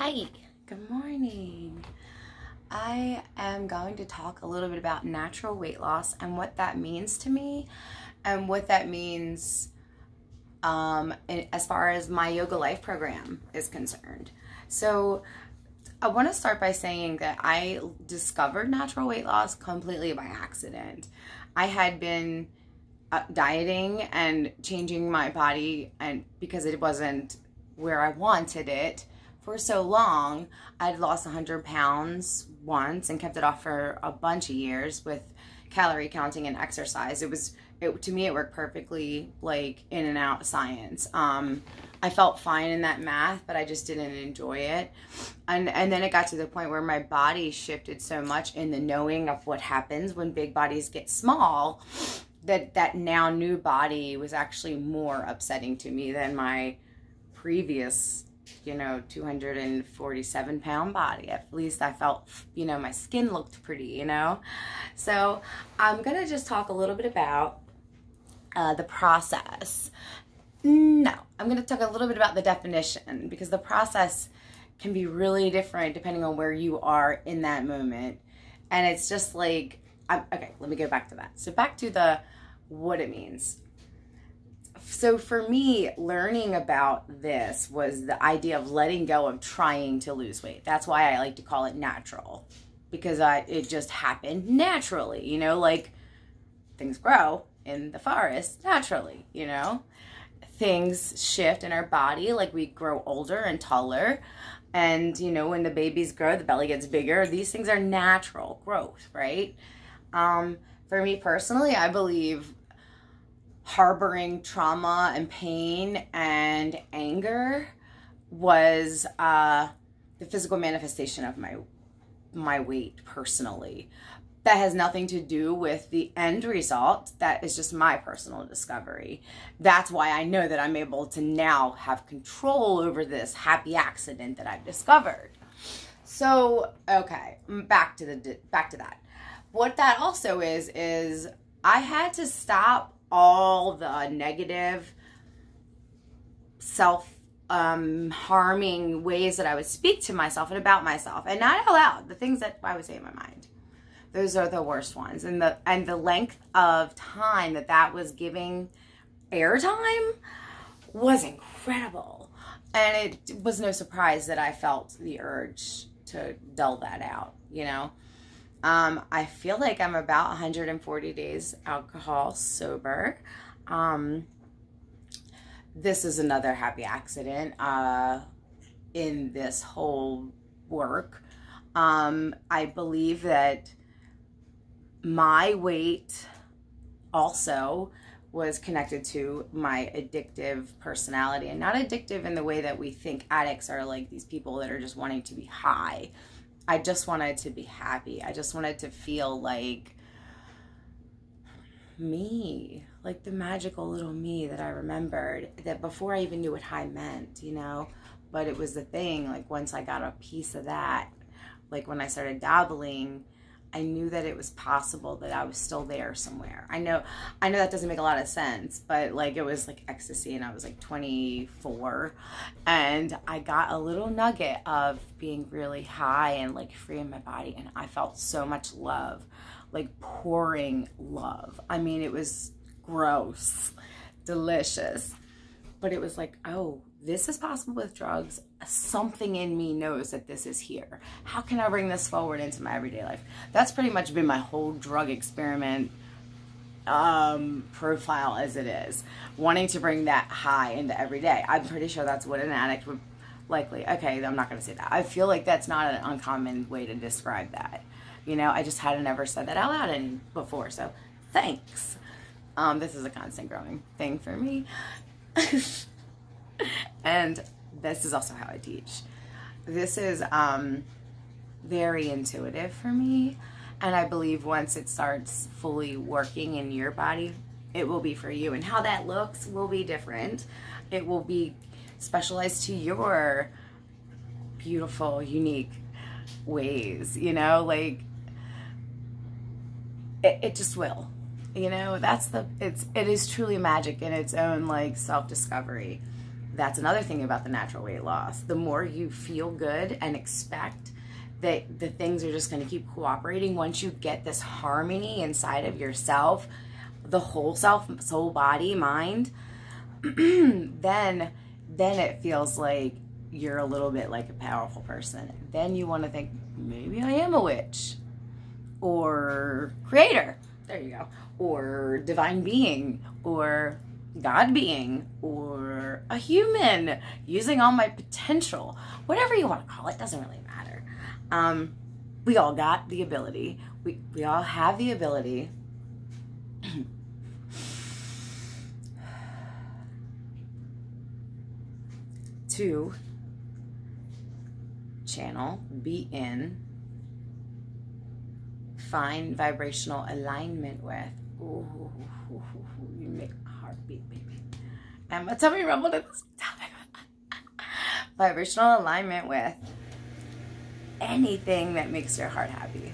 Hi, good morning. I am going to talk a little bit about natural weight loss and what that means to me and what that means as far as my Yoga Life program is concerned. So I want to start by saying that I discovered natural weight loss completely by accident. I had been dieting and changing my body, and because it wasn't where I wanted it for so long. I'd lost 100 pounds once and kept it off for a bunch of years with calorie counting and exercise. To me, it worked perfectly, like in and out science. I felt fine in that math, but I just didn't enjoy it. And then it got to the point where my body shifted so much in the knowing of what happens when big bodies get small, that now new body was actually more upsetting to me than my previous 247 pound body. At least I felt, my skin looked pretty, So I'm going to just talk a little bit about the process. No, I'm going to talk a little bit about the definition, because the process can be really different depending on where you are in that moment. And it's just like, okay, let me go back to that. So back to what it means. So for me, learning about this was the idea of letting go of trying to lose weight. That's why I like to call it natural, because it just happened naturally, like things grow in the forest naturally, things shift in our body, like we grow older and taller. And, when the babies grow, the belly gets bigger. These things are natural growth, right? For me personally, I believe harboring trauma and pain and anger was the physical manifestation of my weight personally. That has nothing to do with the end result. That is just my personal discovery. That's why I know that I'm able to now have control over this happy accident that I've discovered. So, okay, back to that. What that also is I had to stop all the negative self-harming ways that I would speak to myself and about myself, and not out loud, the things that I would say in my mind. Those are the worst ones. And the length of time that was giving airtime was incredible. And it was no surprise that I felt the urge to dull that out, I feel like I'm about 140 days alcohol sober. This is another happy accident in this whole work. I believe that my weight also was connected to my addictive personality, and not addictive in the way that we think addicts are, like these people that are just wanting to be high. I just wanted to be happy. I just wanted to feel like me, like the magical little me that I remembered, that before I even knew what high meant, but it was the thing, like once I got a piece of that, like when I started dabbling, I knew that it was possible that I was still there somewhere. I know that doesn't make a lot of sense, but like it was like ecstasy, and I was like 24, and I got a little nugget of being really high and like free in my body, and I felt so much love, like pouring love. I mean, it was gross, delicious, but it was like, oh, this is possible with drugs. Something in me knows that this is here. How can I bring this forward into my everyday life? That's pretty much been my whole drug experiment profile as it is. Wanting to bring that high into everyday. I'm pretty sure that's what an addict would likely. Okay, I'm not going to say that. I feel like that's not an uncommon way to describe that. I just hadn't ever said that out loud before. So thanks. This is a constant growing thing for me. And this is also how I teach. This is very intuitive for me, and I believe once it starts fully working in your body, it will be for you. And how that looks will be different. It will be specialized to your beautiful, unique ways, like it just will. It is truly magic in its own like self-discovery. that's another thing about the natural weight loss. The more you feel good and expect that the things are just going to keep cooperating, once you get this harmony inside of yourself, the whole self, soul, body, mind, then it feels like you're a little bit like a powerful person. Then you want to think, maybe I am a witch, or creator, there you go, or divine being, or God being, or a human using all my potential. Whatever you want to call it, doesn't really matter. We all got the ability. We all have the ability to channel, be in, find vibrational alignment with. Ooh, you make my heart beat, baby. And my tummy rumbled at this time. Vibrational alignment with anything that makes your heart happy.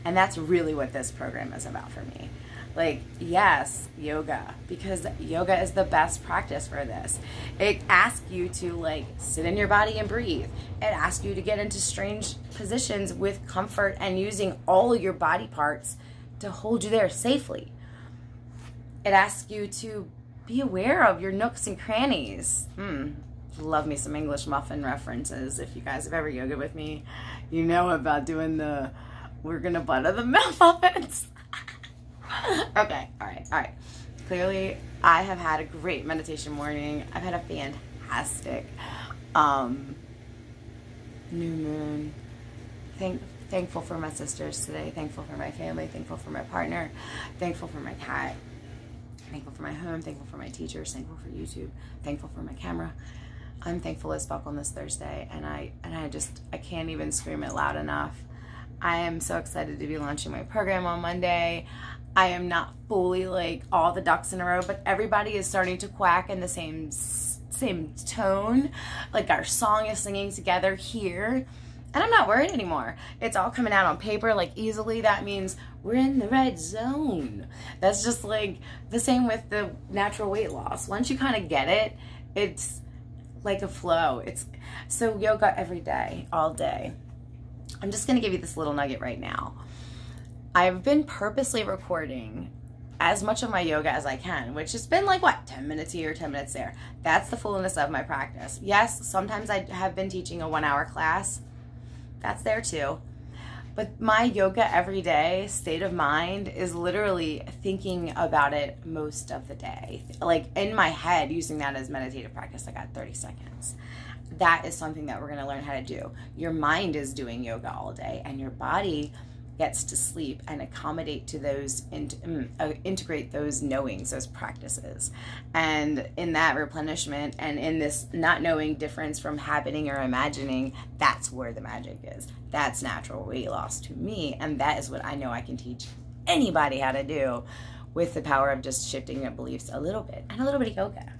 And that's really what this program is about for me. Like, yes, yoga, because yoga is the best practice for this. It asks you to like sit in your body and breathe. It asks you to get into strange positions with comfort and using all of your body parts to hold you there safely. It asks you to be aware of your nooks and crannies. Love me some English muffin references. If you guys have ever yoga with me, you know about doing the, we're gonna butter the muffins. Okay, all right. Clearly, I have had a great meditation morning. I've had a fantastic new moon. Thankful for my sisters today. Thankful for my family. Thankful for my partner. Thankful for my cat. Thankful for my home. Thankful for my teachers. Thankful for YouTube. Thankful for my camera. I'm thankful as fuck on this Thursday, and I can't even scream it loud enough. I am so excited to be launching my program on Monday. I am not fully like all the ducks in a row, but everybody is starting to quack in the same tone. Like our song is singing together here, and I'm not worried anymore. It's all coming out on paper like easily. That means we're in the right zone. That's just like the same with the natural weight loss. Once you kind of get it, it's like a flow. It's so yoga every day, all day. I'm just gonna give you this little nugget right now. I've been purposely recording as much of my yoga as I can, which has been like, what, 10 minutes here, 10 minutes there. That's the fullness of my practice. Yes, sometimes I have been teaching a 1-hour class. That's there too. But my yoga every day state of mind is literally thinking about it most of the day. Like in my head, using that as meditative practice, I got 30 seconds. That is something that we're gonna learn how to do. Your mind is doing yoga all day, and your body gets to sleep and accommodate to those, integrate those knowings, those practices. And in that replenishment and in this not knowing difference from happening or imagining, that's where the magic is. That's natural weight loss to me. And that is what I know I can teach anybody how to do with the power of just shifting their beliefs a little bit and a little bit of yoga.